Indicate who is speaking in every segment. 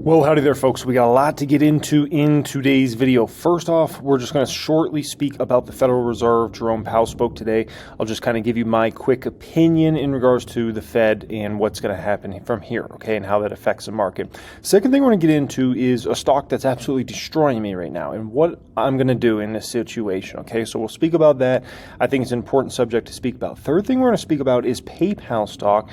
Speaker 1: Well, howdy there, folks. We got a lot to get into in today's video. First off, we're just going to shortly speak about the Federal Reserve. Jerome Powell spoke today. I'll just kind of give you my quick opinion in regards to the Fed and what's going to happen from here, okay, and how that affects the market. Second thing we're going to get into is a stock that's absolutely destroying me right now and what I'm going to do in this situation, okay? So we'll speak about that. I think it's an important subject to speak about. Third thing we're going to speak about is PayPal stock.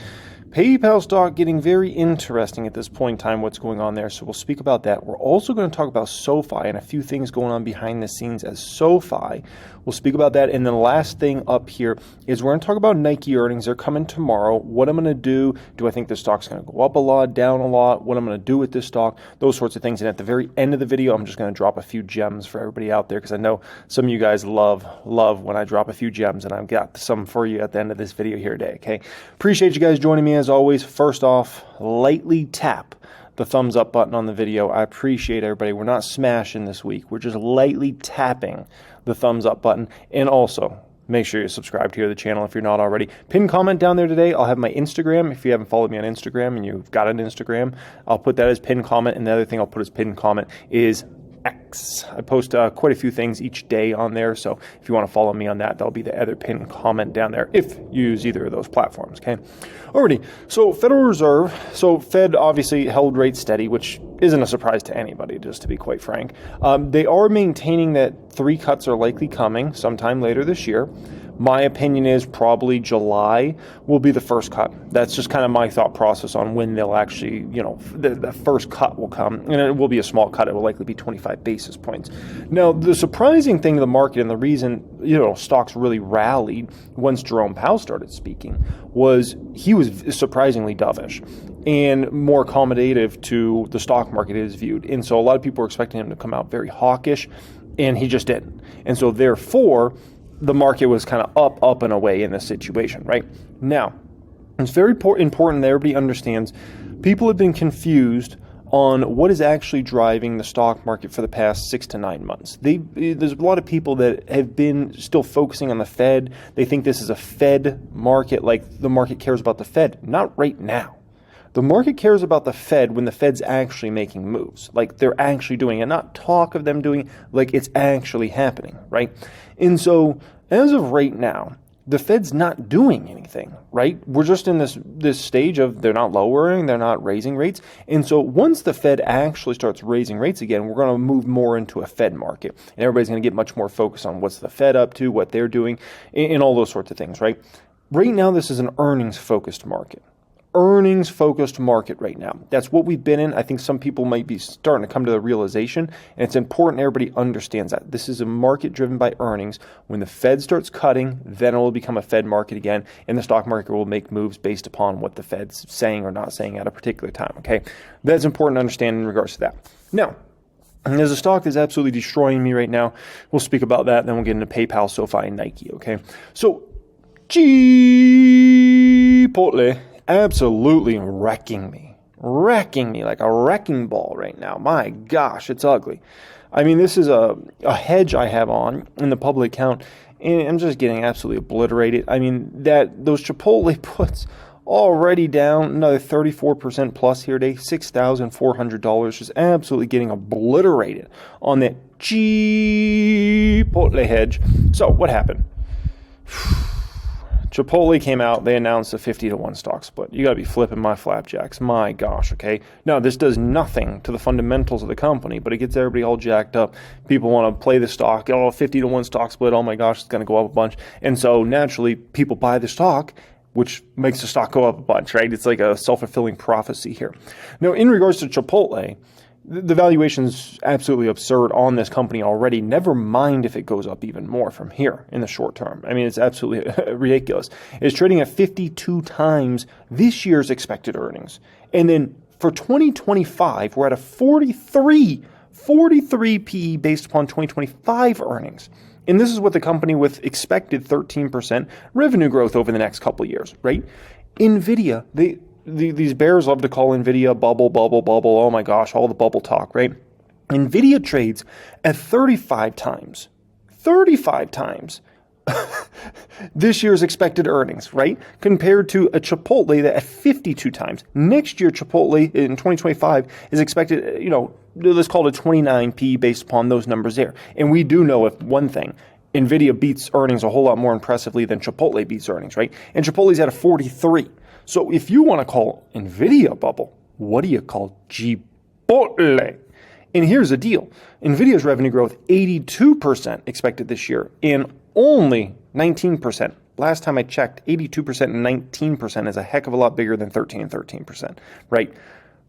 Speaker 1: PayPal stock getting very interesting at this point in time, what's going on there. So we'll speak about that. We're also going to talk about SoFi and a few things going on behind the scenes as SoFi. We'll speak about that. And then the last thing up here is we're going to talk about Nike earnings. They're coming tomorrow. What I'm going to do I think the stock's going to go up a lot, down a lot? What I'm going to do with this stock, those sorts of things. And at the very end of the video, I'm just going to drop a few gems for everybody out there because I know some of you guys love when I drop a few gems, and I've got some for you at the end of this video here today, okay? Appreciate you guys joining me as always. First off, lightly tap the thumbs up button on the video. I appreciate everybody. We're not smashing this week. We're just lightly tapping the thumbs up button. And also, make sure you're subscribed here to the channel if you're not already. Pin comment down there today. I'll have my Instagram. If you haven't followed me on Instagram and you've got an Instagram, I'll put that as pin comment. And the other thing I'll put as pin comment is X. I post quite a few things each day on there, so if you want to follow me on that, that'll be the other pin comment down there if you use either of those platforms, okay? Alrighty, so Federal Reserve, so Fed obviously held rates steady, which isn't a surprise to anybody, just to be quite frank. They are maintaining that 3 cuts are likely coming sometime later this year. My opinion is probably July will be the first cut. That's just kind of my thought process on when they'll actually, the first cut will come. And it will be a small cut. It will likely be 25 basis points. Now, the surprising thing to the market and the reason, stocks really rallied once Jerome Powell started speaking was he was surprisingly dovish and more accommodative to the stock market is viewed. And so a lot of people were expecting him to come out very hawkish, and he just didn't. And so therefore, the market was kind of up and away in this situation, right? Now, it's very important that everybody understands people have been confused on what is actually driving the stock market for the past 6 to 9 months. There's a lot of people that have been still focusing on the Fed. They think this is a Fed market, like the market cares about the Fed. Not right now. The market cares about the Fed when the Fed's actually making moves, like they're actually doing it, not talk of them doing, like it's actually happening, right? And so as of right now, the Fed's not doing anything, right? We're just in this stage of they're not lowering, they're not raising rates. And so once the Fed actually starts raising rates again, we're going to move more into a Fed market. And everybody's going to get much more focused on what's the Fed up to, what they're doing, and all those sorts of things, right? Right now, this is an earnings-focused market. Earnings-focused market right now. That's what we've been in. I think some people might be starting to come to the realization, and it's important everybody understands that. This is a market driven by earnings. When the Fed starts cutting, then it will become a Fed market again, and the stock market will make moves based upon what the Fed's saying or not saying at a particular time, okay? That's important to understand in regards to that. Now, there's a stock that's absolutely destroying me right now. We'll speak about that, then we'll get into PayPal, SoFi, and Nike, okay? So, Chipotle absolutely wrecking me like a wrecking ball right now. My gosh, it's ugly. I mean, this is a hedge I have on in the public account, and I'm just getting absolutely obliterated. I mean, those Chipotle puts already down another 34% plus here today, $6,400, just absolutely getting obliterated on that Chipotle hedge. So what happened? Chipotle came out, they announced a 50-to-1 stock split. You got to be flipping my flapjacks. My gosh, okay? Now, this does nothing to the fundamentals of the company, but it gets everybody all jacked up. People want to play the stock. 50-to-1 stock split. Oh my gosh, it's going to go up a bunch. And so naturally, people buy the stock, which makes the stock go up a bunch, right? It's like a self-fulfilling prophecy here. Now, in regards to Chipotle, the valuation's absolutely absurd on this company already. Never mind if it goes up even more from here in the short term. I mean, it's absolutely ridiculous. It's trading at 52 times this year's expected earnings. And then for 2025, we're at a 43 PE based upon 2025 earnings. And this is what the company with expected 13% revenue growth over the next couple of years, right? NVIDIA, these bears love to call NVIDIA bubble. Oh my gosh, all the bubble talk, right? NVIDIA trades at 35 times this year's expected earnings, right? Compared to a Chipotle that at 52 times. Next year, Chipotle in 2025 is expected, let's call it a 29p based upon those numbers there. And we do know if one thing, NVIDIA beats earnings a whole lot more impressively than Chipotle beats earnings, right? And Chipotle's at a 43. So if you want to call NVIDIA a bubble, what do you call Chipotle? And here's the deal. NVIDIA's revenue growth, 82% expected this year, and only 19%. Last time I checked, 82% and 19% is a heck of a lot bigger than 13 and 13%, right?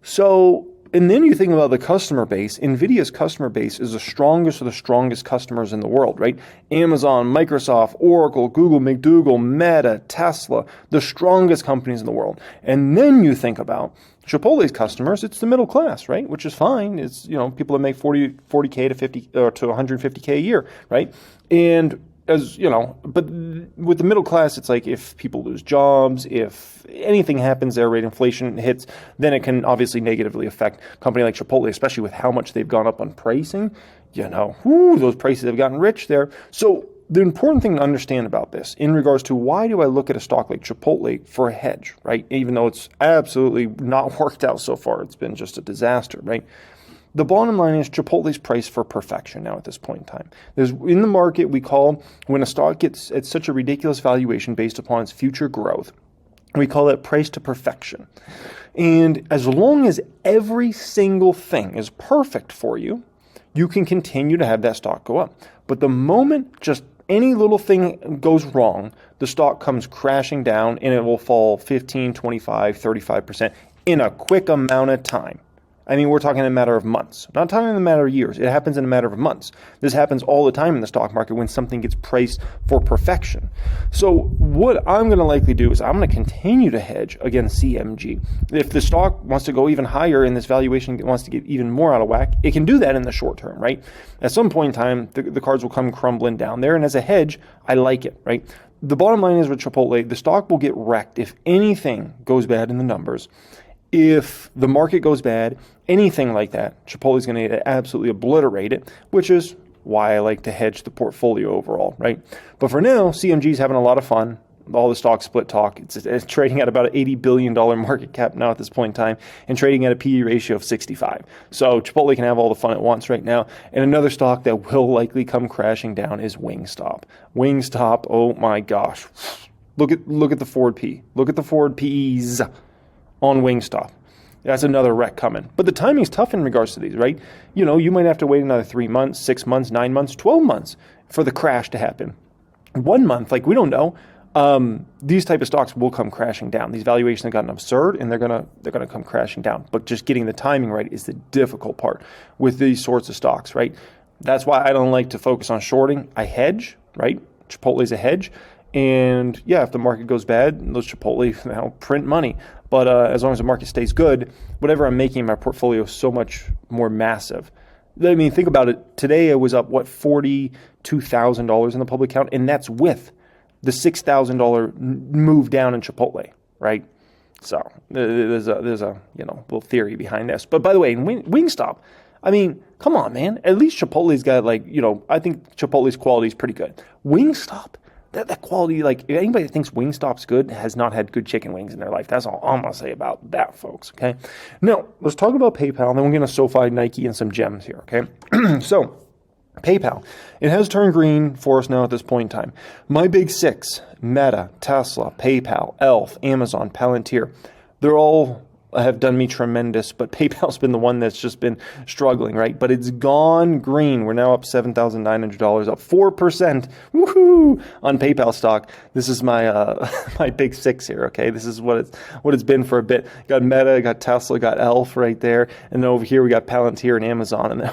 Speaker 1: So, and then you think about the customer base. NVIDIA's customer base is the strongest of the strongest customers in the world, right? Amazon, Microsoft, Oracle, Google, McDougal, Meta, Tesla, the strongest companies in the world. And then you think about Chipotle's customers, it's the middle class, right? Which is fine. It's, people that make 40K to 50 or to 150K a year, right? And as but with the middle class, it's like if people lose jobs, if anything happens there, right, inflation hits, then it can obviously negatively affect a company like Chipotle, especially with how much they've gone up on pricing. Those prices have gotten rich there. So the important thing to understand about this in regards to why do I look at a stock like Chipotle for a hedge, right? Even though it's absolutely not worked out so far, it's been just a disaster, right? The bottom line is Chipotle's priced for perfection now at this point in time. There's in the market we call when a stock gets at such a ridiculous valuation based upon its future growth, we call it price to perfection. And as long as every single thing is perfect for you, you can continue to have that stock go up. But the moment just any little thing goes wrong, the stock comes crashing down and it will fall 15, 25, 35% in a quick amount of time. I mean, we're talking in a matter of months. Not talking in a matter of years. It happens in a matter of months. This happens all the time in the stock market when something gets priced for perfection. So what I'm going to likely do is I'm going to continue to hedge against CMG. If the stock wants to go even higher and this valuation wants to get even more out of whack, it can do that in the short term, right? At some point in time, the cards will come crumbling down there. And as a hedge, I like it, right? The bottom line is with Chipotle, the stock will get wrecked if anything goes bad in the numbers. If the market goes bad, anything like that, Chipotle is going to absolutely obliterate it, which is why I like to hedge the portfolio overall, right? But for now, CMG is having a lot of fun. All the stock split talk. It's trading at about an $80 billion market cap now at this point in time and trading at a PE ratio of 65. So Chipotle can have all the fun it wants right now. And another stock that will likely come crashing down is Wingstop. Wingstop, oh my gosh. Look at the forward P. Look at the forward PEs on Wingstop. That's another wreck coming. But the timing's tough in regards to these, right? You might have to wait another 3 months, 6 months, 9 months, 12 months for the crash to happen. 1 month, we don't know. These type of stocks will come crashing down. These valuations have gotten absurd, and they're gonna come crashing down. But just getting the timing right is the difficult part with these sorts of stocks, right? That's why I don't like to focus on shorting. I hedge, right? Chipotle's a hedge. And yeah, if the market goes bad, those Chipotle print money. But as long as the market stays good, whatever I'm making in my portfolio is so much more massive. I mean, think about it. Today it was up, $42,000 in the public count, and that's with the $6,000 move down in Chipotle, right? So there's a little theory behind this. But by the way, in Wingstop, I mean, come on, man. At least Chipotle's got I think Chipotle's quality is pretty good. Wingstop. That quality, if anybody that thinks Wingstop's good has not had good chicken wings in their life. That's all I'm going to say about that, folks, okay? Now, let's talk about PayPal, and then we're going to SoFi, Nike, and some gems here, okay? So, PayPal. It has turned green for us now at this point in time. My big six, Meta, Tesla, PayPal, Elf, Amazon, Palantir, they're all have done me tremendous, but PayPal's been the one that's just been struggling, right? But it's gone green. We're now up $7,900, up 4%, woohoo, on PayPal stock. This is my my big six here, okay? This is what it's been for a bit. Got Meta, got Tesla, got Elf right there, and then over here we got Palantir and Amazon, and then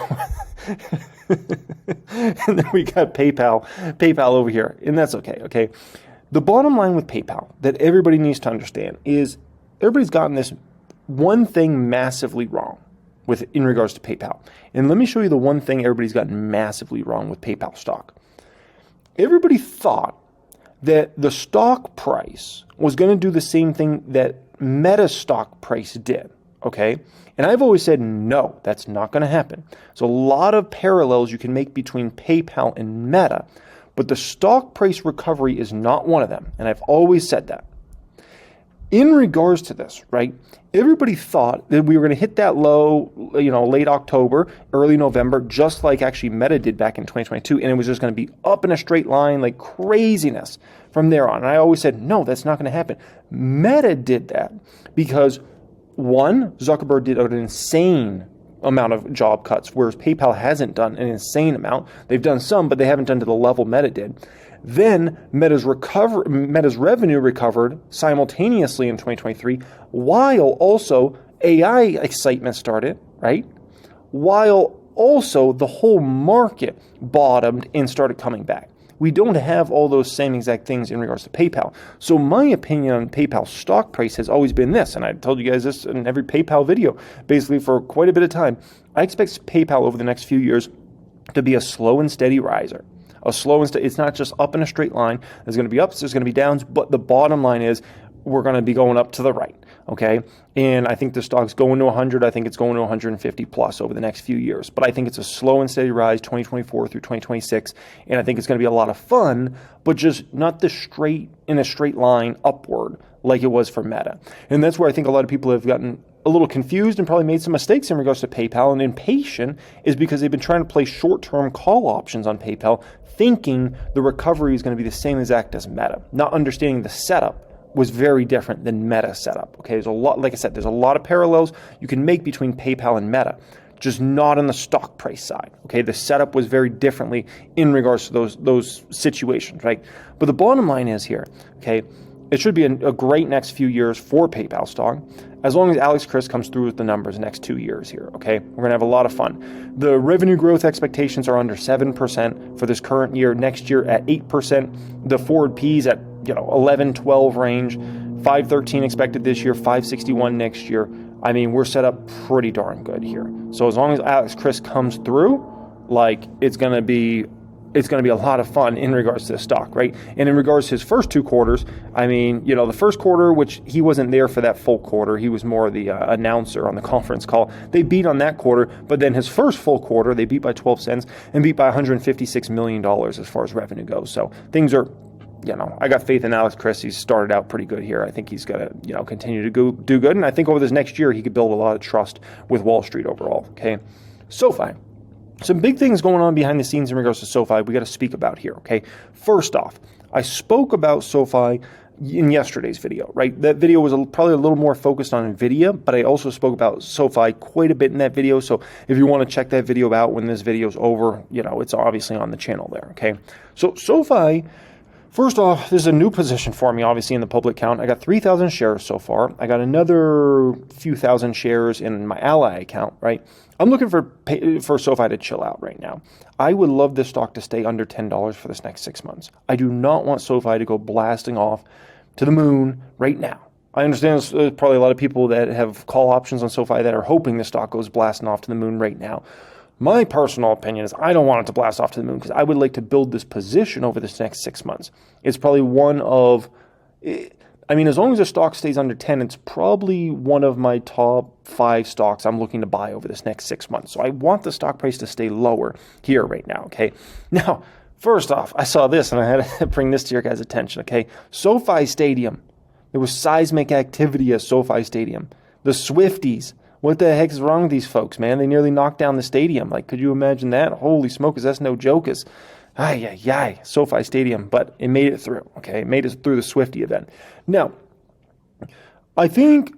Speaker 1: and then we got PayPal over here, and that's okay? The bottom line with PayPal that everybody needs to understand is everybody's gotten this one thing massively wrong in regards to PayPal. And let me show you the one thing everybody's gotten massively wrong with PayPal stock. Everybody thought that the stock price was going to do the same thing that Meta stock price did, okay? And I've always said, no, that's not going to happen. So a lot of parallels you can make between PayPal and Meta. But the stock price recovery is not one of them, and I've always said that. In regards to this, right, everybody thought that we were going to hit that low, late October, early November, just like actually Meta did back in 2022, and it was just going to be up in a straight line like craziness from there on. And I always said, no, that's not going to happen. Meta did that because, one, Zuckerberg did an insane amount of job cuts, whereas PayPal hasn't done an insane amount. They've done some, but they haven't done to the level Meta did. Then Meta's revenue recovered simultaneously in 2023, while also AI excitement started, right? While also the whole market bottomed and started coming back. We don't have all those same exact things in regards to PayPal. So my opinion on PayPal's stock price has always been this, and I told you guys this in every PayPal video, basically for quite a bit of time. I expect PayPal over the next few years to be a slow and steady riser. It's not just up in a straight line. There's going to be ups, there's going to be downs, but the bottom line is we're going to be going up to the right, okay? And I think the stock's going to 100. I think it's going to 150 plus over the next few years. But I think it's a slow and steady rise, 2024 through 2026, and I think it's going to be a lot of fun, but just not in a straight line upward like it was for Meta. And that's where I think a lot of people have gotten a little confused and probably made some mistakes in regards to PayPal and impatient is because they've been trying to play short-term call options on PayPal, thinking the recovery is going to be the same exact as Meta, not understanding the setup was very different than Meta setup. Okay, there's a lot, like I said, there's a lot of parallels you can make between PayPal and Meta, just not on the stock price side. Okay, the setup was very differently in regards to those situations, right? But the bottom line is here, okay, it should be a great next few years for PayPal stock, as long as Alex Chriss comes through with the numbers the next 2 years here, okay? We're going to have a lot of fun. The revenue growth expectations are under 7% for this current year, next year at 8%. The forward P's at 11, 12 range, 513 expected this year, 561 next year. I mean, we're set up pretty darn good here. So as long as Alex Chriss comes through, like it's going to be a lot of fun in regards to the stock, right? And in regards to his first 2 quarters, I mean, the first quarter, which he wasn't there for that full quarter, he was more the announcer on the conference call. They beat on that quarter, but then his first full quarter, they beat by 12 cents and beat by $156 million as far as revenue goes. So things are, I got faith in Alex Chriss. He's started out pretty good here. I think he's going to, continue to do good. And I think over this next year, he could build a lot of trust with Wall Street overall, okay? SoFi. Some big things going on behind the scenes in regards to SoFi we got to speak about here, okay? First off, I spoke about SoFi in yesterday's video, right? That video was probably a little more focused on NVIDIA, but I also spoke about SoFi quite a bit in that video. So if you want to check that video out when this video is over, it's obviously on the channel there, okay? So SoFi, first off, this is a new position for me, obviously, in the public count. I got 3,000 shares so far. I got another few thousand shares in my Ally account, right? I'm looking for SoFi to chill out right now. I would love this stock to stay under $10 for this next 6 months. I do not want SoFi to go blasting off to the moon right now. I understand there's probably a lot of people that have call options on SoFi that are hoping the stock goes blasting off to the moon right now. My personal opinion is I don't want it to blast off to the moon because I would like to build this position over this next 6 months. It's probably one of, as long as the stock stays under 10, it's probably one of my top 5 stocks I'm looking to buy over this next 6 months. So I want the stock price to stay lower here right now, okay? Now, first off, I saw this and I had to bring this to your guys' attention, okay? SoFi Stadium. There was seismic activity at SoFi Stadium. The Swifties. What the heck is wrong with these folks, man? They nearly knocked down the stadium. Like, could you imagine that? Holy smokes, that's no joke. SoFi Stadium, but it made it through, okay? It made it through the Swiftie event. Now, I think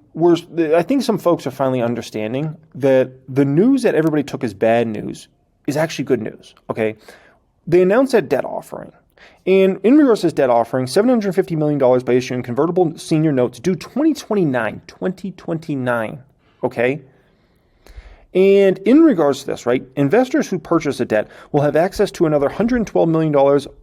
Speaker 1: some folks are finally understanding that the news that everybody took as bad news is actually good news, okay? They announced that debt offering. And in regards to this debt offering, $750 million by issuing convertible senior notes due 2029, okay? And in regards to this, right, investors who purchase a debt will have access to another $112 million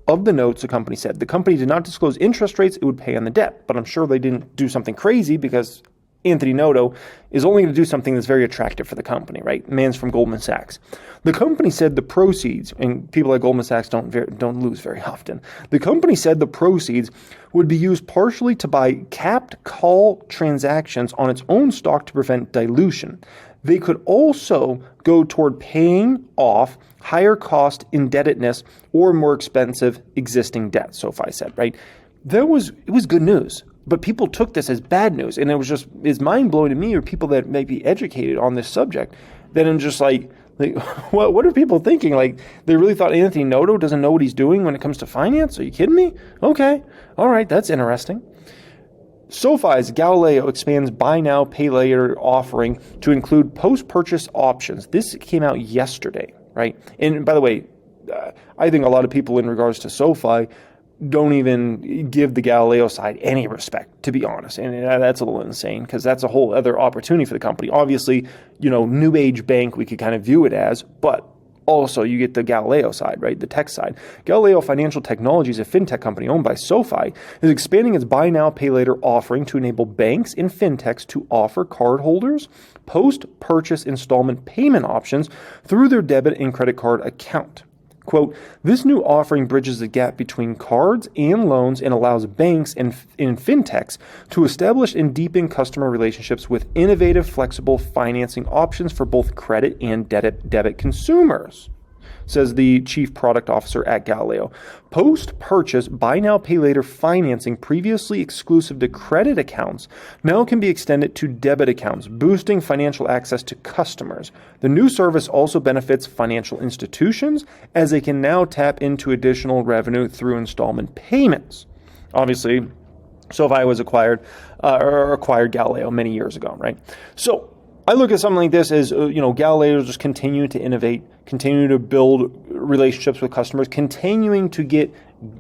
Speaker 1: of the notes, the company said. The company did not disclose interest rates it would pay on the debt, but I'm sure they didn't do something crazy because Anthony Noto is only going to do something that's very attractive for the company, right? Man's from Goldman Sachs. The company said the proceeds, and people at Goldman Sachs don't lose very often. The company said the proceeds would be used partially to buy capped call transactions on its own stock to prevent dilution. They could also go toward paying off higher cost indebtedness or more expensive existing debt, SoFi said, right? It was good news, but people took this as bad news. And it's mind-blowing to me, or people that may be educated on this subject, that I'm just like what are people thinking? Like, they really thought Anthony Noto doesn't know what he's doing when it comes to finance? Are you kidding me? Okay. All right. That's interesting. SoFi's Galileo expands buy now, pay later offering to include post-purchase options. This came out yesterday, right? And by the way, I think a lot of people in regards to SoFi don't even give the Galileo side any respect, to be honest. And that's a little insane, because that's a whole other opportunity for the company. Obviously, new age bank, we could kind of view it as, but also you get the Galileo side, right? The tech side. Galileo Financial Technologies, a fintech company owned by SoFi, is expanding its buy now, pay later offering to enable banks and fintechs to offer cardholders post-purchase installment payment options through their debit and credit card account. Quote, this new offering bridges the gap between cards and loans and allows banks and fintechs to establish and deepen customer relationships with innovative, flexible financing options for both credit and debit consumers, says the chief product officer at Galileo. Post-purchase buy now, pay later financing previously exclusive to credit accounts now can be extended to debit accounts, boosting financial access to customers. The new service also benefits financial institutions, as they can now tap into additional revenue through installment payments. Obviously, SoFi was acquired Galileo many years ago, right? So I look at something like this as, Galileo just continue to innovate, continue to build relationships with customers, continuing to get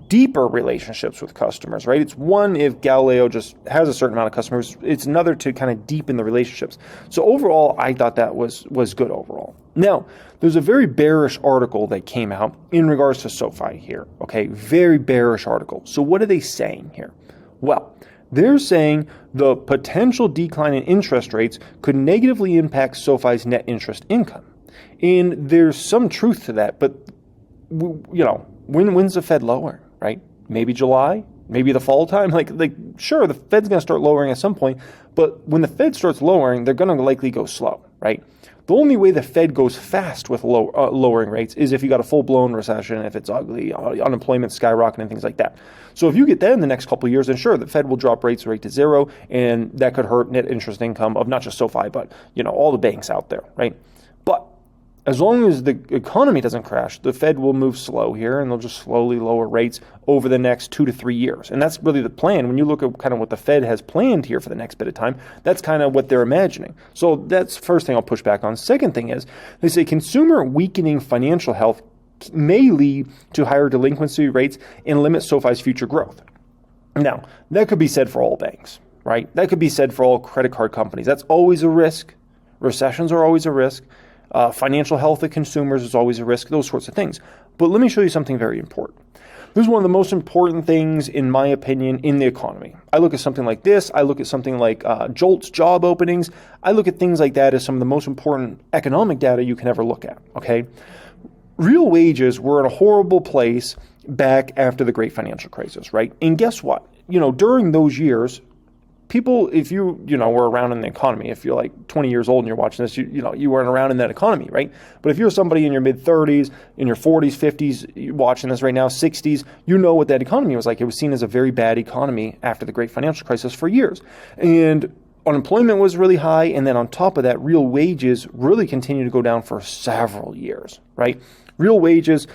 Speaker 1: deeper relationships with customers, right? It's one, if Galileo just has a certain amount of customers, it's another to kind of deepen the relationships. So overall, I thought that was good overall. Now, there's a very bearish article that came out in regards to SoFi here, okay? Very bearish article. So what are they saying here? Well, they're saying the potential decline in interest rates could negatively impact SoFi's net interest income. And there's some truth to that, but, when's the Fed lowering, right? Maybe July, maybe the fall time. Like sure, the Fed's going to start lowering at some point, but when the Fed starts lowering, they're going to likely go slow, right? The only way the Fed goes fast with lowering rates is if you got a full-blown recession, if it's ugly, unemployment skyrocketing, things like that. So if you get that in the next couple of years, then sure, the Fed will drop rates right to zero, and that could hurt net interest income of not just SoFi, but all the banks out there, right? But as long as the economy doesn't crash, the Fed will move slow here, and they'll just slowly lower rates over the next 2 to 3 years. And that's really the plan. When you look at kind of what the Fed has planned here for the next bit of time, that's kind of what they're imagining. So that's the first thing I'll push back on. Second thing is, they say consumer weakening financial health may lead to higher delinquency rates and limit SoFi's future growth. Now, that could be said for all banks, right? That could be said for all credit card companies. That's always a risk. Recessions are always a risk. Financial health of consumers is always a risk, those sorts of things. But let me show you something very important. This is one of the most important things, in my opinion, in the economy. I look at something like this. I look at something like JOLTS job openings. I look at things like that as some of the most important economic data you can ever look at, okay? Real wages were in a horrible place back after the great financial crisis, right? And guess what? During those years, people, if you were around in the economy, if you're like 20 years old and you're watching this, you weren't around in that economy, right? But if you're somebody in your mid-30s, in your 40s, 50s, watching this right now, 60s, you know what that economy was like. It was seen as a very bad economy after the great financial crisis for years. And unemployment was really high, and then on top of that, real wages really continued to go down for several years, right? Real wages,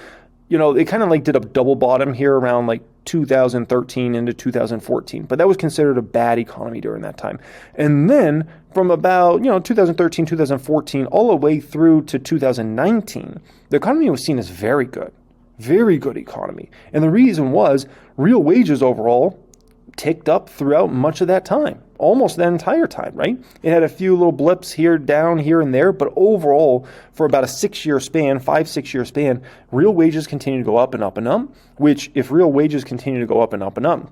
Speaker 1: they kind of like did a double bottom here around like 2013 into 2014, but that was considered a bad economy during that time. And then from about, 2013, 2014, all the way through to 2019, the economy was seen as very good economy. And the reason was real wages overall ticked up throughout much of that time, almost that entire time, right? It had a few little blips here, down here and there, but overall, for about a 6-year span, 5-6 year span, real wages continue to go up and up and up, which if real wages continue to go up and up and up,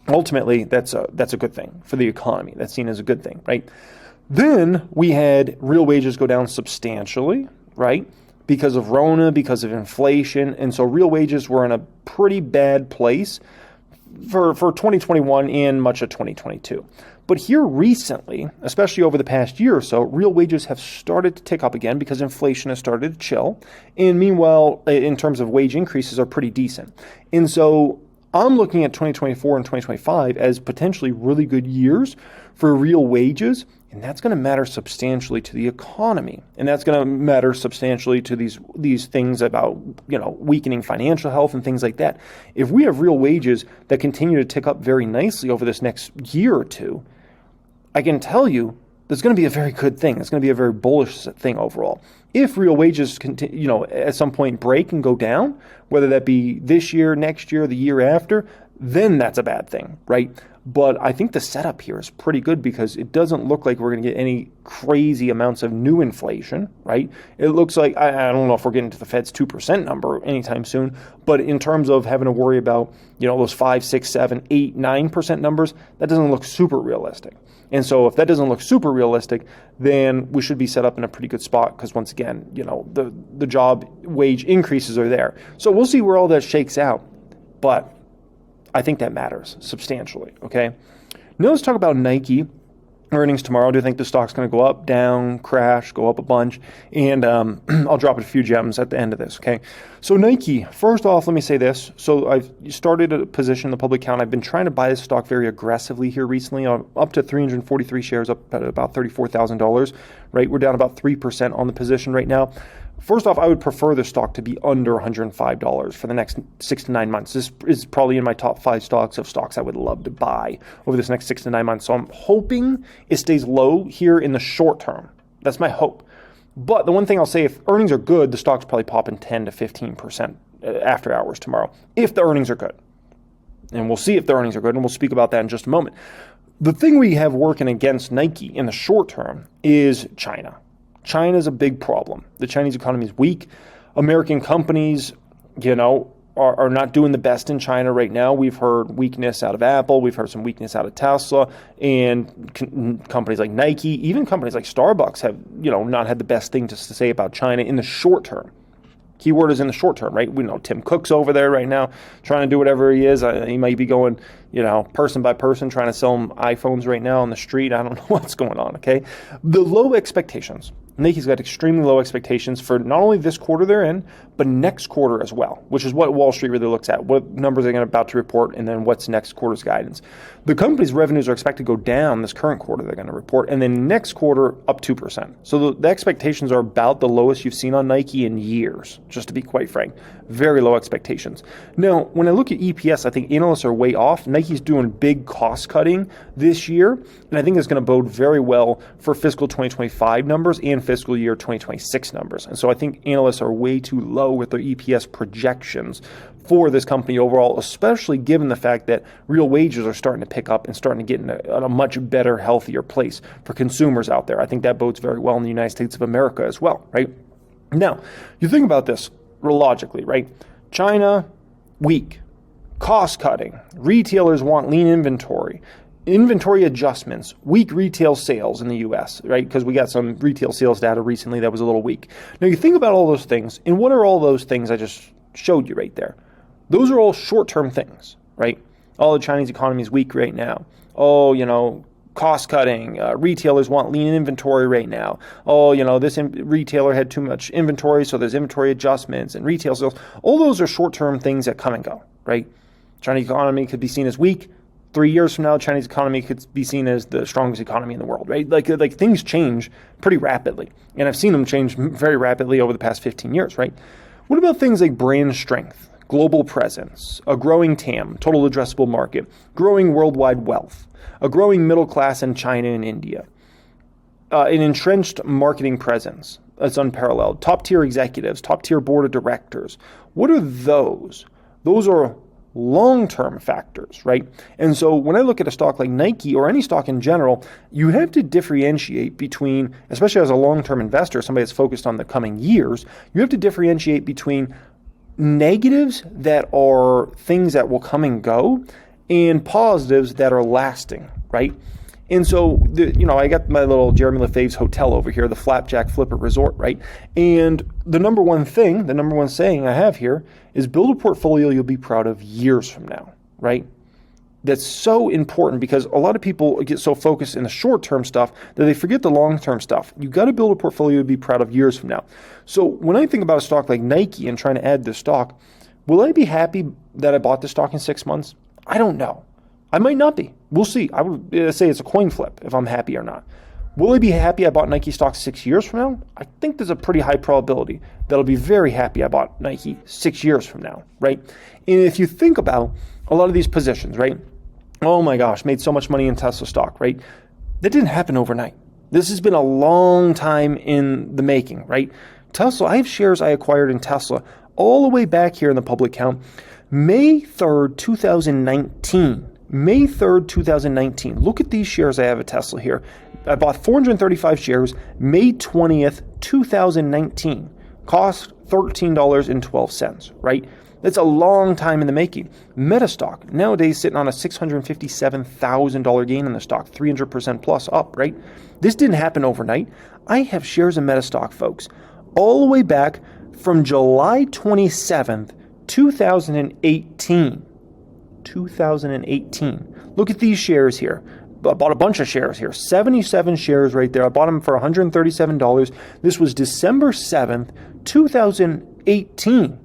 Speaker 1: ultimately that's a good thing for the economy. That's seen as a good thing, right? Then we had real wages go down substantially, right? Because of Rona, because of inflation, and so real wages were in a pretty bad place for 2021 and much of 2022. But here recently, especially over the past year or so, real wages have started to tick up again because inflation has started to chill. And meanwhile, in terms of wage increases, are pretty decent. And so I'm looking at 2024 and 2025 as potentially really good years for real wages. And that's going to matter substantially to the economy. And that's going to matter substantially to these things about, weakening financial health and things like that. If we have real wages that continue to tick up very nicely over this next year or two, I can tell you that's going to be a very good thing. It's going to be a very bullish thing overall. If real wages at some point break and go down, whether that be this year, next year, the year after, then that's a bad thing, right? But I think the setup here is pretty good because it doesn't look like we're going to get any crazy amounts of new inflation, right? It looks like, I don't know if we're getting to the Fed's 2% number anytime soon, but in terms of having to worry about, those 5, 6, 7, 8, 9% numbers, that doesn't look super realistic. And so if that doesn't look super realistic, then we should be set up in a pretty good spot because once again, the job wage increases are there. So we'll see where all that shakes out. But I think that matters substantially, okay? Now let's talk about Nike earnings tomorrow. Do you think the stock's going to go up, down, crash, go up a bunch? And I'll drop a few gems at the end of this, okay? So Nike, first off, let me say this. So I've started a position in the public account. I've been trying to buy this stock very aggressively here recently. I'm up to 343 shares, up at about $34,000, right? We're down about 3% on the position right now. First off, I would prefer the stock to be under $105 for the next 6 to 9 months. This is probably in my top 5 stocks of stocks I would love to buy over this next 6 to 9 months. So I'm hoping it stays low here in the short term. That's my hope. But the one thing I'll say, if earnings are good, the stock's probably popping 10 to 15% after hours tomorrow, if the earnings are good. And we'll see if the earnings are good, and we'll speak about that in just a moment. The thing we have working against Nike in the short term is China. China is a big problem. The Chinese economy is weak. American companies, are not doing the best in China right now. We've heard weakness out of Apple. We've heard some weakness out of Tesla. And companies like Nike, even companies like Starbucks have, not had the best thing to say about China in the short term. Keyword is in the short term, right? We know Tim Cook's over there right now trying to do whatever he is. He might be going, person by person trying to sell them iPhones right now on the street. I don't know what's going on, okay? The low expectations. Nike's got extremely low expectations for not only this quarter they're in, but next quarter as well, which is what Wall Street really looks at. What numbers are they about to report, and then what's next quarter's guidance. The company's revenues are expected to go down this current quarter they're going to report, and then next quarter up 2%. So the expectations are about the lowest you've seen on Nike in years, just to be quite frank. Very low expectations. Now, when I look at EPS, I think analysts are way off. Nike's doing big cost cutting this year, and I think it's going to bode very well for fiscal 2025 numbers and fiscal year 2026 numbers. And so I think analysts are way too low with their EPS projections for this company overall, especially given the fact that real wages are starting to pick up and starting to get in a much better, healthier place for consumers out there. I think that bodes very well in the United States of America as well, right? Now, you think about this logically, right? China, weak. Cost cutting. Retailers want lean inventory. Inventory adjustments, weak retail sales in the U.S., right? Because we got some retail sales data recently that was a little weak. Now, you think about all those things, and what are all those things I just showed you right there? Those are all short-term things, right? Oh, the Chinese economy is weak right now. Oh, cost cutting. Retailers want lean inventory right now. Oh, this retailer had too much inventory, so there's inventory adjustments and retail sales. All those are short-term things that come and go, right? Chinese economy could be seen as weak. 3 years from now, the Chinese economy could be seen as the strongest economy in the world, right? Like things change pretty rapidly. And I've seen them change very rapidly over the past 15 years, right? What about things like brand strength, global presence, a growing TAM, total addressable market, growing worldwide wealth, a growing middle class in China and India, an entrenched marketing presence that's unparalleled, top-tier executives, top-tier board of directors? What are those? Those are long-term factors, right? And so when I look at a stock like Nike or any stock in general, you have to differentiate between, especially as a long-term investor, somebody that's focused on the coming years, you have to differentiate between negatives that are things that will come and go and positives that are lasting, right? And so, I got my little Jeremy Lefebvre's hotel over here, the Flapjack Flipper Resort, right? And the number one saying I have here is build a portfolio you'll be proud of years from now, right? that's so important, because a lot of people get so focused in the short-term stuff that they forget the long-term stuff. You got to build a portfolio to be proud of years from now. So when I think about a stock like Nike and trying to add this stock, will I be happy that I bought this stock in 6 months? I don't know. I might not be. We'll see. I would say it's a coin flip if I'm happy or not. Will I be happy I bought Nike stock 6 years from now? I think there's a pretty high probability that I'll be very happy I bought Nike 6 years from now, right? And if you think about a lot of these positions, right? Oh my gosh, made so much money in Tesla stock, right? That didn't happen overnight. This has been a long time in the making, right? Tesla, I have shares I acquired in Tesla all the way back here in the public count, May 3rd, 2019. May 3rd, 2019. Look at these shares I have at Tesla here. I bought 435 shares, May 20th, 2019. Cost $13.12, right? That's a long time in the making. Meta stock, nowadays sitting on a $657,000 gain in the stock, 300% plus up, right? This didn't happen overnight. I have shares in Meta stock, folks, all the way back from July 27th, 2018. 2018. Look at these shares here. I bought a bunch of shares here, 77 shares right there. I bought them for $137. This was December 7th, 2018.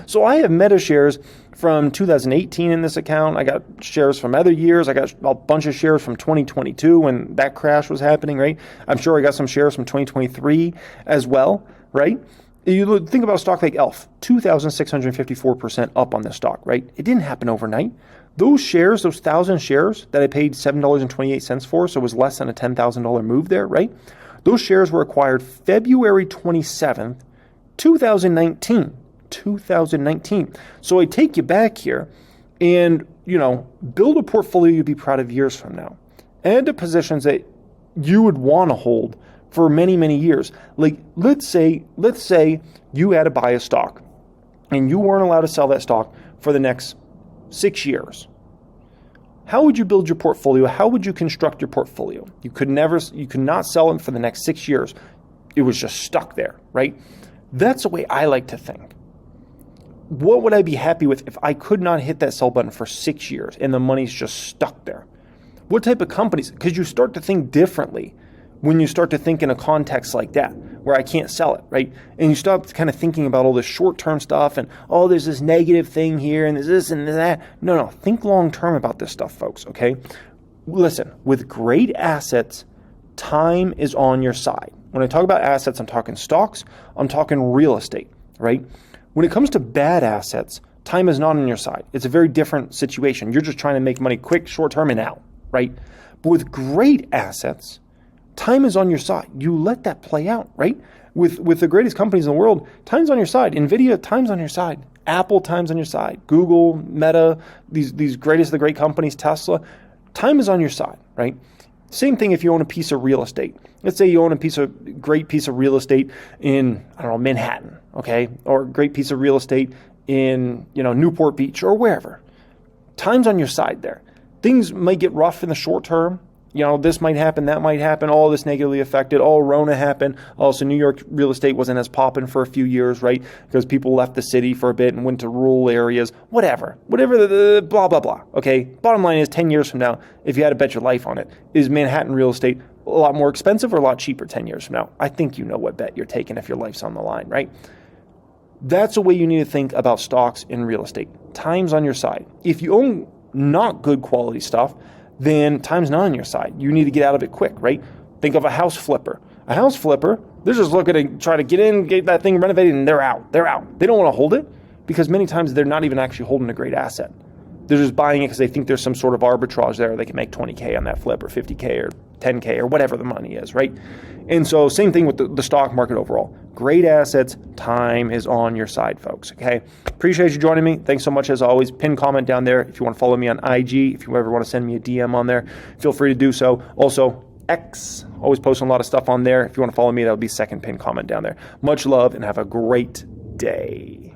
Speaker 1: So I have Meta shares from 2018 in this account. I got shares from other years. I got a bunch of shares from 2022 when that crash was happening, right? I'm sure I got some shares from 2023 as well, right? You think about a stock like ELF, 2,654% up on this stock, right? It didn't happen overnight. Those shares, those 1,000 shares that I paid $7.28 for, so it was less than a $10,000 move there, right? Those shares were acquired February 27th, 2019. 2019. So I take you back here and, build a portfolio you'd be proud of years from now. Add to positions that you would want to hold for many, many years. Like, let's say you had to buy a stock and you weren't allowed to sell that stock for the next 6 years. How would you build your portfolio? How would you construct your portfolio? You could not sell it for the next 6 years. It was just stuck there, right? That's the way I like to think. What would I be happy with if I could not hit that sell button for 6 years and the money's just stuck there? What type of companies? Because you start to think differently when you start to think in a context like that, where I can't sell it, right? And you stop kind of thinking about all this short-term stuff and, there's this negative thing here and there's this and that. No, think long-term about this stuff, folks, okay? Listen, with great assets, time is on your side. When I talk about assets, I'm talking stocks, I'm talking real estate, right? When it comes to bad assets, time is not on your side. It's a very different situation. You're just trying to make money quick, short-term, and out, right? But with great assets, time is on your side. You let that play out, right? With the greatest companies in the world, time's on your side. NVIDIA, time's on your side. Apple, time's on your side. Google, Meta, these greatest of the great companies, Tesla, time is on your side, right? Same thing if you own a piece of real estate. Let's say you own a great piece of real estate in, Manhattan, okay? Or a great piece of real estate in, Newport Beach or wherever. Time's on your side there. Things might get rough in the short term. This might happen, that might happen, all this negatively affected, Rona happened. Also, New York real estate wasn't as popping for a few years, right? Because people left the city for a bit and went to rural areas, whatever the blah, blah, blah, okay? Bottom line is 10 years from now, if you had to bet your life on it, is Manhattan real estate a lot more expensive or a lot cheaper 10 years from now? I think you know what bet you're taking if your life's on the line, right? That's the way you need to think about stocks in real estate. Time's on your side. If you own not good quality stuff, then time's not on your side. You need to get out of it quick, right? Think of a house flipper. A house flipper, they're just looking to try to get in, get that thing renovated, and they're out. They don't want to hold it because many times they're not even actually holding a great asset. They're just buying it because they think there's some sort of arbitrage there. They can make 20K on that flip or 50K or 10K or whatever the money is, right? And so same thing with the stock market overall. Great assets, time is on your side, folks, okay? Appreciate you joining me. Thanks so much as always. Pin comment down there if you want to follow me on IG. If you ever want to send me a DM on there, feel free to do so. Also, X, always posting a lot of stuff on there. If you want to follow me, that'll be second pin comment down there. Much love and have a great day.